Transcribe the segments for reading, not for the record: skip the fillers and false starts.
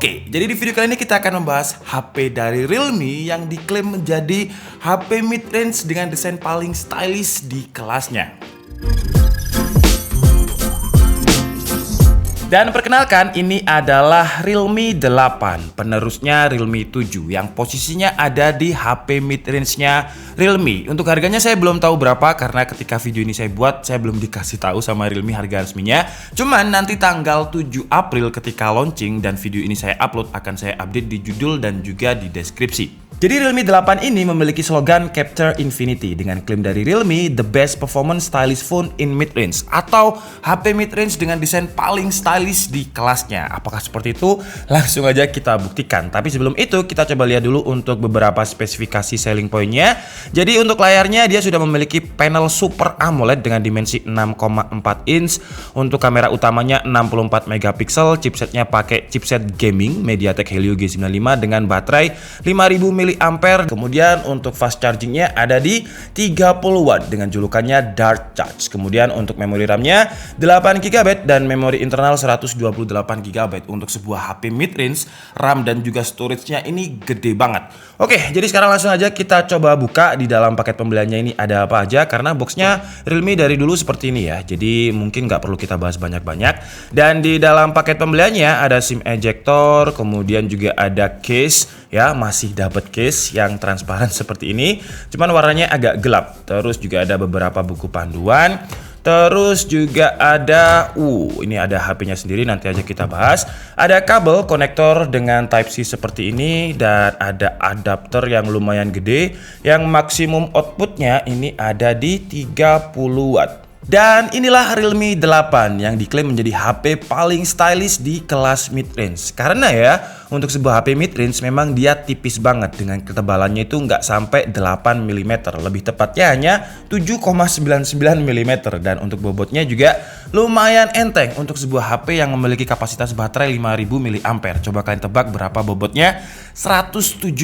Oke, jadi di video kali ini kita akan membahas HP dari Realme yang diklaim menjadi HP mid-range dengan desain paling stylish di kelasnya. Dan perkenalkan, ini adalah Realme 8, penerusnya Realme 7 yang posisinya ada di HP mid-range-nya Realme. Untuk harganya saya belum tahu berapa karena ketika video ini saya buat saya belum dikasih tahu sama Realme harga resminya. Cuman nanti tanggal 7 April ketika launching dan video ini saya upload akan saya update di judul dan juga di deskripsi. Jadi Realme 8 ini memiliki slogan Capture Infinity dengan klaim dari Realme the best performance stylish phone in mid-range atau HP mid-range dengan desain paling stylish di kelasnya. Apakah seperti itu? Langsung aja kita buktikan. Tapi sebelum itu kita coba lihat dulu untuk beberapa spesifikasi selling point-nya. Jadi untuk layarnya dia sudah memiliki panel Super AMOLED dengan dimensi 6,4 inch. Untuk kamera utamanya 64 megapiksel, chipsetnya pakai chipset gaming MediaTek Helio G95 dengan baterai 5000 mAh. Kemudian untuk fast chargingnya ada di 30 watt dengan julukannya Dart Charge. Kemudian untuk memori RAM-nya 8 GB dan memori internal 128 GB. Untuk sebuah HP mid-range, RAM dan juga storage-nya ini gede banget. Oke, jadi sekarang langsung aja kita coba buka di dalam paket pembeliannya ini ada apa aja. Karena boxnya Realme dari dulu seperti ini ya, jadi mungkin nggak perlu kita bahas banyak-banyak. Dan di dalam paket pembeliannya ada SIM ejector, kemudian juga ada case ya, masih dapat case yang transparan seperti ini, cuman warnanya agak gelap. Terus juga ada beberapa buku panduan. Terus juga ada ini ada HP-nya sendiri, nanti aja kita bahas. Ada kabel konektor dengan Type-C seperti ini dan ada adapter yang lumayan gede yang maksimum outputnya ini ada di 30 watt. Dan inilah Realme 8 yang diklaim menjadi HP paling stylish di kelas mid-range. Karena ya, untuk sebuah HP mid-range memang dia tipis banget dengan ketebalannya itu nggak sampai 8 mm. Lebih tepatnya hanya 7,99 mm. Dan untuk bobotnya juga lumayan enteng untuk sebuah HP yang memiliki kapasitas baterai 5000 mAh. Coba kalian tebak berapa bobotnya? 177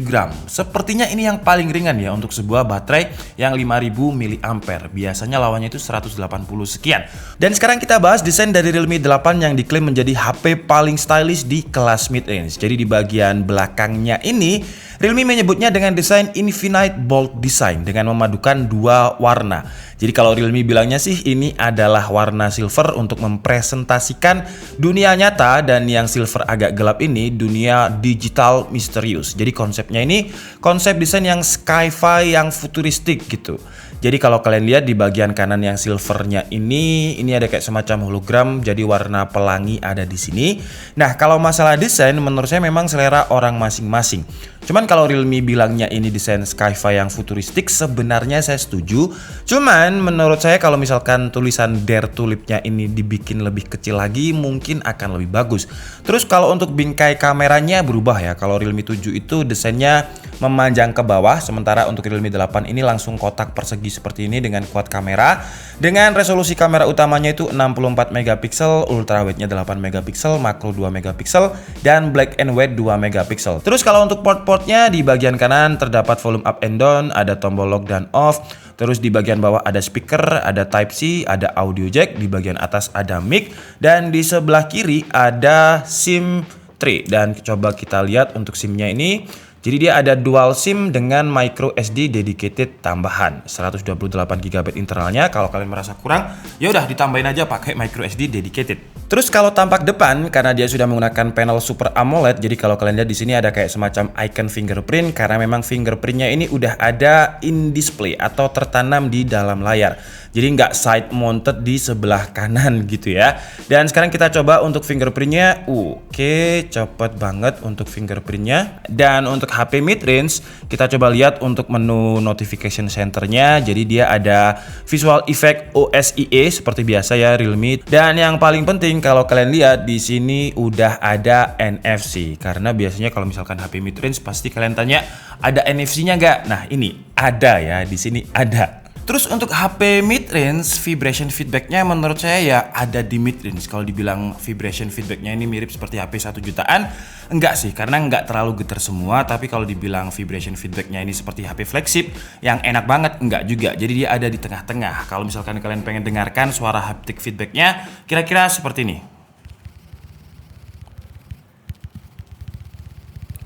gram. Sepertinya ini yang paling ringan ya untuk sebuah baterai yang 5000 mAh. Biasanya lawannya itu 180 sekian. Dan sekarang kita bahas desain dari Realme 8 yang diklaim menjadi HP paling stylish di kelas mid-range. Jadi di bagian belakangnya ini Realme menyebutnya dengan desain Infinite Bold Design dengan memadukan dua warna. Jadi kalau Realme bilangnya sih ini adalah warna silver untuk mempresentasikan dunia nyata, dan yang silver agak gelap ini dunia digital misterius. Jadi konsepnya ini konsep desain yang sci-fi yang futuristik gitu. Jadi kalau kalian lihat di bagian kanan yang silvernya ini ada kayak semacam hologram, jadi warna pelangi ada di sini. Nah, kalau masalah desain menurut saya memang selera orang masing-masing. Cuman kalau Realme bilangnya ini desain sci-fi yang futuristik, sebenarnya saya setuju. Cuman menurut saya kalau misalkan tulisan Dare Tulipnya ini dibikin lebih kecil lagi mungkin akan lebih bagus. Terus kalau untuk bingkai kameranya berubah ya. Kalau Realme 7 itu desainnya memanjang ke bawah, sementara untuk Realme 8 ini langsung kotak persegi seperti ini dengan quad kamera. Dengan resolusi kamera utamanya itu 64 megapiksel, ultra wide-nya 8 megapiksel, makro 2 megapiksel, dan black and white 2 megapiksel. Terus kalau untuk port-portnya di bagian kanan terdapat volume up and down, ada tombol lock dan off. Terus di bagian bawah ada speaker, ada Type-C, ada audio jack, di bagian atas ada mic, dan di sebelah kiri ada SIM tray. Dan coba kita lihat untuk SIM-nya ini. Jadi dia ada dual SIM dengan micro SD dedicated tambahan, 128 GB internalnya. Kalau kalian merasa kurang, ya udah ditambahin aja pakai micro SD dedicated. Terus kalau tampak depan, karena dia sudah menggunakan panel Super AMOLED, jadi kalau kalian lihat di sini ada kayak semacam icon fingerprint, karena memang fingerprintnya ini udah ada in display atau tertanam di dalam layar. Jadi nggak side mounted di sebelah kanan gitu ya. Dan sekarang kita coba untuk fingerprintnya. Oke, cepet banget untuk fingerprintnya. Dan untuk HP mid-range, kita coba lihat untuk menu notification centernya. Jadi dia ada visual effect OSIE seperti biasa ya Realme. Dan yang paling penting kalau kalian lihat di sini udah ada NFC. Karena biasanya kalau misalkan HP mid-range pasti kalian tanya ada NFC-nya nggak? Nah ini ada ya, di sini ada. Terus untuk HP mid-range, vibration feedbacknya menurut saya ya ada di mid-range. Kalau dibilang vibration feedbacknya ini mirip seperti HP 1 jutaan, enggak sih, karena enggak terlalu getar semua. Tapi kalau dibilang vibration feedbacknya ini seperti HP flagship yang enak banget, enggak juga. Jadi dia ada di tengah-tengah. Kalau misalkan kalian pengen dengarkan suara haptic feedbacknya, kira-kira seperti ini.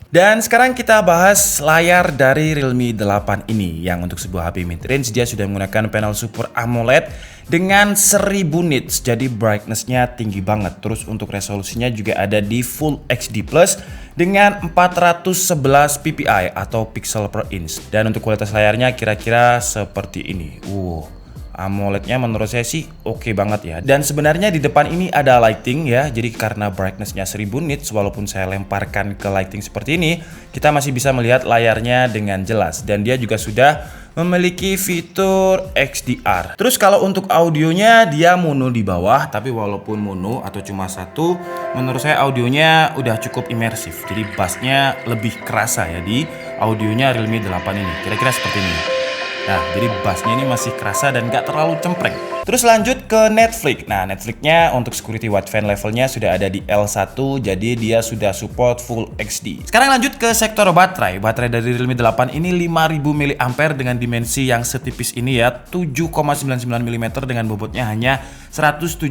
Dan sekarang kita bahas layar dari Realme 8 ini, yang untuk sebuah HP mid-range dia sudah menggunakan panel Super AMOLED dengan 1000 nits, jadi brightness-nya tinggi banget. Terus untuk resolusinya juga ada di Full HD Plus dengan 411 ppi atau pixel per inch. Dan untuk kualitas layarnya kira-kira seperti ini. AMOLED-nya menurut saya sih oke banget ya. Dan sebenarnya di depan ini ada lighting ya. Jadi karena brightness-nya 1000 nits, walaupun saya lemparkan ke lighting seperti ini, kita masih bisa melihat layarnya dengan jelas. Dan dia juga sudah memiliki fitur XDR. Terus kalau untuk audionya dia mono di bawah, tapi walaupun mono atau cuma satu, menurut saya audionya udah cukup imersif. Jadi bassnya lebih kerasa ya di audionya Realme 8 ini. Kira-kira seperti ini. Nah, jadi bassnya ini masih kerasa dan gak terlalu cempreng. Terus lanjut ke Netflix. Nah, Netflix-nya untuk security wideband levelnya sudah ada di L1, jadi dia sudah support Full HD. Sekarang lanjut ke sektor baterai. Baterai dari Realme 8 ini 5000 mAh dengan dimensi yang setipis ini ya, 7,99 mm dengan bobotnya hanya 177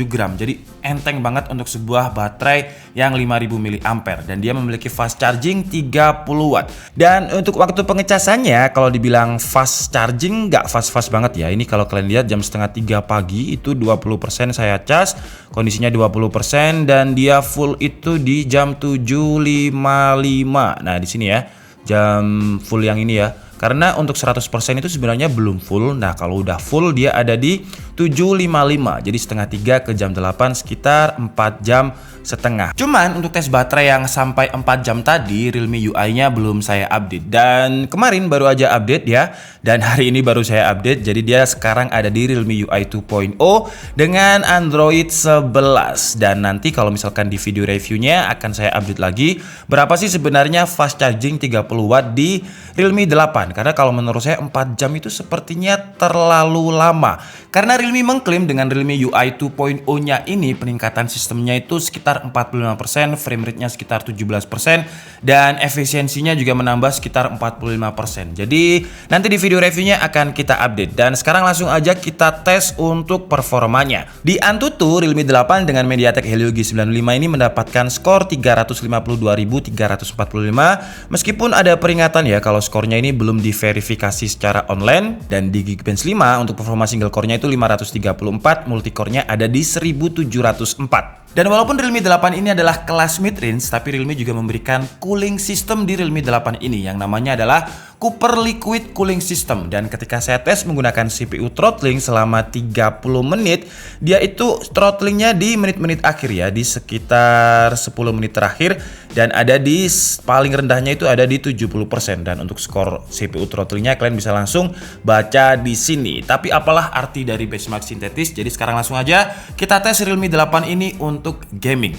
gram. Jadi enteng banget untuk sebuah baterai yang 5000 mAh, dan dia memiliki fast charging 30 watt. Dan untuk waktu pengecasannya kalau dibilang fast charging nggak fast-fast banget ya. Ini kalau kalian lihat jam setengah 3 pagi itu 20% saya cas, kondisinya 20%, dan dia full itu di jam 7.55. Nah di sini ya, jam full yang ini ya. Karena untuk 100% itu sebenarnya belum full. Nah kalau udah full dia ada di 7.55. Jadi setengah 3 ke jam 8 sekitar 4 jam setengah. Cuman untuk tes baterai yang sampai 4 jam tadi, Realme UI-nya belum saya update. Dan kemarin baru aja update ya. Dan hari ini baru saya update. Jadi dia sekarang ada di Realme UI 2.0 dengan Android 11. Dan nanti kalau misalkan di video reviewnya akan saya update lagi berapa sih sebenarnya fast charging 30 watt di Realme 8. Karena kalau menurut saya 4 jam itu sepertinya terlalu lama. Karena Realme mengklaim dengan Realme UI 2.0-nya ini peningkatan sistemnya itu sekitar 45%, frame rate-nya sekitar 17%, dan efisiensinya juga menambah sekitar 45%. Jadi nanti di video reviewnya akan kita update. Dan sekarang langsung aja kita tes untuk performanya. Di Antutu, Realme 8 dengan MediaTek Helio G95 ini mendapatkan skor 352.345, meskipun ada peringatan ya kalau skornya ini belum diverifikasi secara online. Dan di Geekbench 5 untuk performa single core-nya itu 534, multicore-nya ada di 1704. Dan walaupun Realme 8 ini adalah kelas mid-range, tapi Realme juga memberikan cooling system di Realme 8 ini yang namanya adalah Cooper Liquid Cooling System. Dan ketika saya tes menggunakan CPU throttling selama 30 menit, dia itu throttlingnya di menit-menit akhir ya, di sekitar 10 menit terakhir, dan ada di paling rendahnya itu ada di 70%. Dan untuk skor CPU throttlingnya kalian bisa langsung baca di sini. Tapi apalah arti dari benchmark sintetis? Jadi sekarang langsung aja kita tes Realme 8 ini untuk gaming.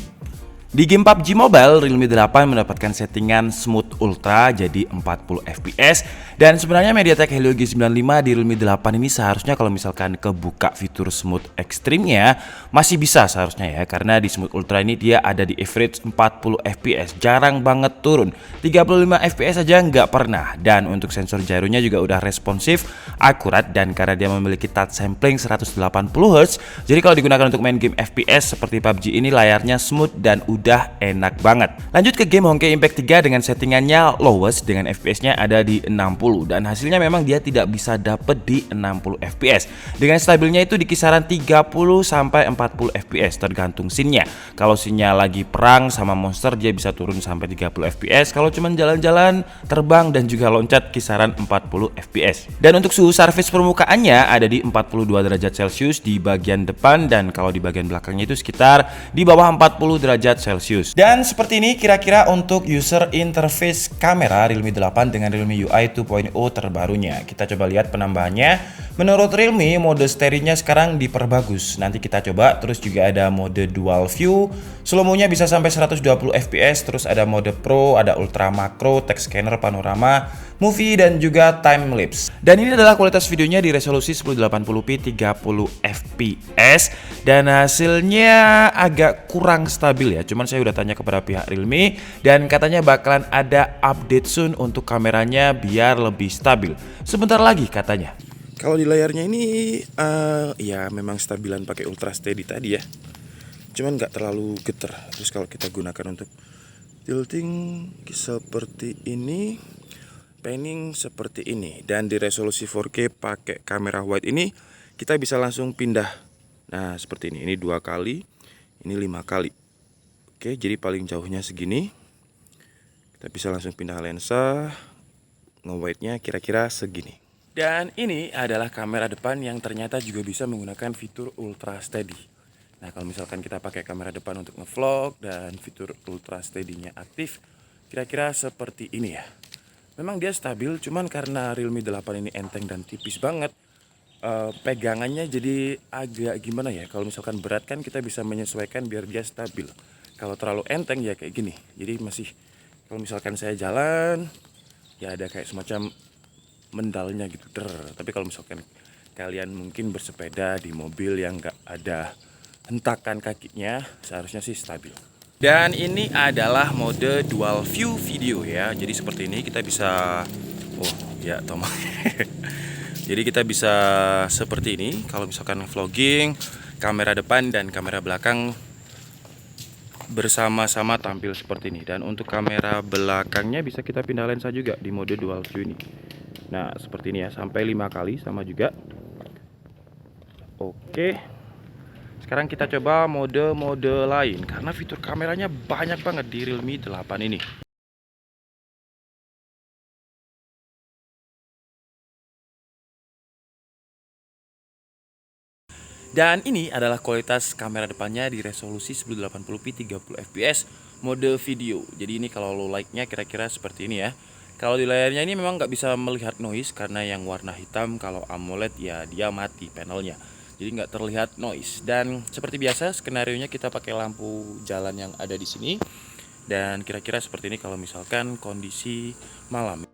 Di game PUBG Mobile, Realme 8 mendapatkan settingan Smooth Ultra jadi 40 fps. Dan sebenarnya MediaTek Helio G95 di Realme 8 ini seharusnya kalau misalkan kebuka fitur Smooth Extreme-nya masih bisa seharusnya ya. Karena di Smooth Ultra ini dia ada di average 40 fps, jarang banget turun. 35 fps aja nggak pernah. Dan untuk sensor gyronya juga udah responsif, akurat, dan karena dia memiliki touch sampling 180 Hz, jadi kalau digunakan untuk main game FPS seperti PUBG ini layarnya smooth dan udah enak banget. Lanjut ke game Honkai Impact 3 dengan settingannya lowest dengan FPS-nya ada di 60, dan hasilnya memang dia tidak bisa dapet di 60 fps. Dengan stabilnya itu di kisaran 30 sampai 40 fps tergantung scene-nya. Kalau scene-nya lagi perang sama monster dia bisa turun sampai 30 fps. Kalau cuman jalan-jalan, terbang, dan juga loncat kisaran 40 fps. Dan untuk suhu surface permukaannya ada di 42 derajat Celcius di bagian depan, dan kalau di bagian belakangnya itu sekitar di bawah 40 derajat Celcius. Dan seperti ini kira-kira untuk user interface kamera Realme 8 dengan Realme UI 2.0 terbarunya. Kita coba lihat penambahannya. Menurut Realme, mode steeringnya sekarang diperbagus. Nanti kita coba. Terus juga ada mode dual view, slow mo-nya bisa sampai 120 fps. Terus ada mode pro, ada ultra macro, text scanner, panorama, movie, dan juga time lapse. Dan ini adalah kualitas videonya di resolusi 1080p 30 fps, dan hasilnya agak kurang stabil ya. Cuman saya udah tanya kepada pihak Realme dan katanya bakalan ada update soon untuk kameranya biar lebih stabil. Sebentar lagi katanya. Kalau di layarnya ini ya memang stabilan pakai ultra steady tadi ya. Cuman nggak terlalu getar. Terus kalau kita gunakan untuk tilting seperti ini, panning seperti ini, dan di resolusi 4K pakai kamera wide ini kita bisa langsung pindah. Nah seperti ini 2 kali, ini 5 kali. Oke, jadi paling jauhnya segini. Kita bisa langsung pindah lensa, nge-wide-nya kira-kira segini. Dan ini adalah kamera depan yang ternyata juga bisa menggunakan fitur ultra steady. Nah kalau misalkan kita pakai kamera depan untuk ngevlog dan fitur ultra steady-nya aktif, kira-kira seperti ini ya. Memang dia stabil, cuman karena Realme 8 ini enteng dan tipis banget, pegangannya jadi agak gimana ya. Kalau misalkan berat kan kita bisa menyesuaikan biar dia stabil. Kalau terlalu enteng ya kayak gini. Jadi masih, kalau misalkan saya jalan, ya ada kayak semacam mendalnya gitu. Tapi kalau misalkan kalian mungkin bersepeda di mobil yang nggak ada hentakan kakinya, seharusnya sih stabil. Dan ini adalah mode dual view video ya. Jadi seperti ini kita bisa, oh ya Tom. Jadi kita bisa seperti ini kalau misalkan vlogging, kamera depan dan kamera belakang bersama-sama tampil seperti ini. Dan untuk kamera belakangnya bisa kita pindah lensa juga di mode dual view ini. Nah seperti ini ya, sampai 5 kali sama juga. Oke, sekarang kita coba mode-mode lain karena fitur kameranya banyak banget di Realme 8 ini. Dan ini adalah kualitas kamera depannya di resolusi 1080p 30 fps mode video. Jadi ini kalau low light-nya kira-kira seperti ini ya. Kalau di layarnya ini memang nggak bisa melihat noise karena yang warna hitam. Kalau AMOLED ya dia mati panelnya, jadi nggak terlihat noise. Dan seperti biasa skenarionya kita pakai lampu jalan yang ada di sini. Dan kira-kira seperti ini kalau misalkan kondisi malam.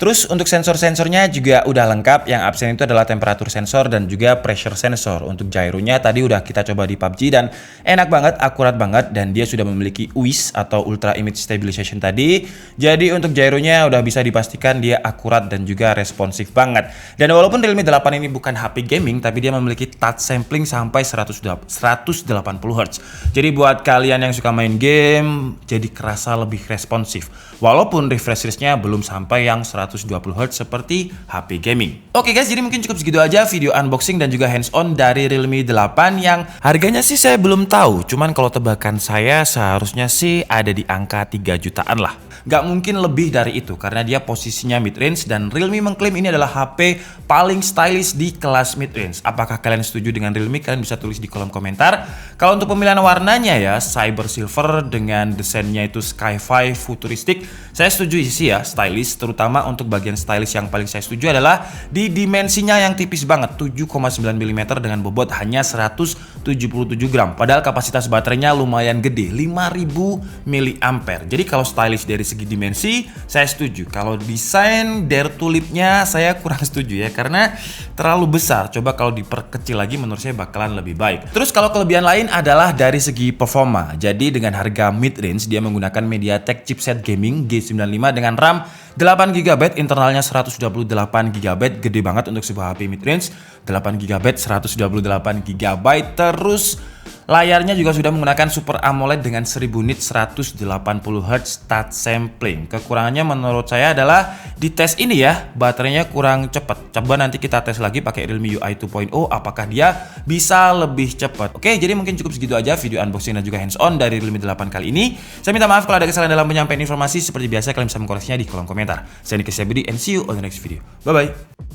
Terus untuk sensor-sensornya juga udah lengkap. Yang absen itu adalah temperatur sensor dan juga pressure sensor. Untuk gyronya tadi udah kita coba di PUBG dan enak banget, akurat banget, dan dia sudah memiliki UIS atau Ultra Image Stabilization tadi. Jadi untuk gyronya udah bisa dipastikan dia akurat dan juga responsif banget. Dan walaupun Realme 8 ini bukan HP gaming, tapi dia memiliki touch sampling sampai 180 Hz. Jadi buat kalian yang suka main game, jadi kerasa lebih responsif. Walaupun refresh rate-nya belum sampai yang 120 Hz seperti HP gaming. Oke guys, jadi mungkin cukup segitu aja video unboxing dan juga hands on dari Realme 8 yang harganya sih saya belum tahu. Cuman kalau tebakan saya seharusnya sih ada di angka 3 jutaan lah. Gak mungkin lebih dari itu karena dia posisinya mid range dan Realme mengklaim ini adalah HP paling stylish di kelas mid range. Apakah kalian setuju dengan Realme? Kalian bisa tulis di kolom komentar. Kalau untuk pemilihan warnanya ya, cyber silver dengan desainnya itu sci-fi futuristik, saya setuju sih ya, stylish. Terutama untuk bagian stylish yang paling saya setuju adalah di dimensinya yang tipis banget, 7,9 mm dengan bobot hanya 177 gram. Padahal kapasitas baterainya lumayan gede, 5000 mAh. Jadi kalau stylish dari segi dimensi saya setuju. Kalau desain dare tulipnya saya kurang setuju ya, karena terlalu besar. Coba kalau diperkecil lagi menurut saya bakalan lebih baik. Terus kalau kelebihan lain adalah dari segi performa. Jadi dengan harga mid range dia menggunakan MediaTek chipset gaming G95 dengan RAM 8GB, internalnya 128GB, gede banget untuk sebuah HP mid range. 8GB, 128GB. Terus layarnya juga sudah menggunakan Super AMOLED dengan 1000 nit 180Hz touch sampling. Kekurangannya menurut saya adalah di tes ini ya, baterainya kurang cepat. Coba nanti kita tes lagi pakai Realme UI 2.0 apakah dia bisa lebih cepat. Oke, jadi mungkin cukup segitu aja video unboxing dan juga hands on dari Realme 8 kali ini. Saya minta maaf kalau ada kesalahan dalam penyampaian informasi. Seperti biasa kalian bisa mengkoreksinya di kolom komentar. Saya Niko Syabudi and see you on the next video. Bye bye.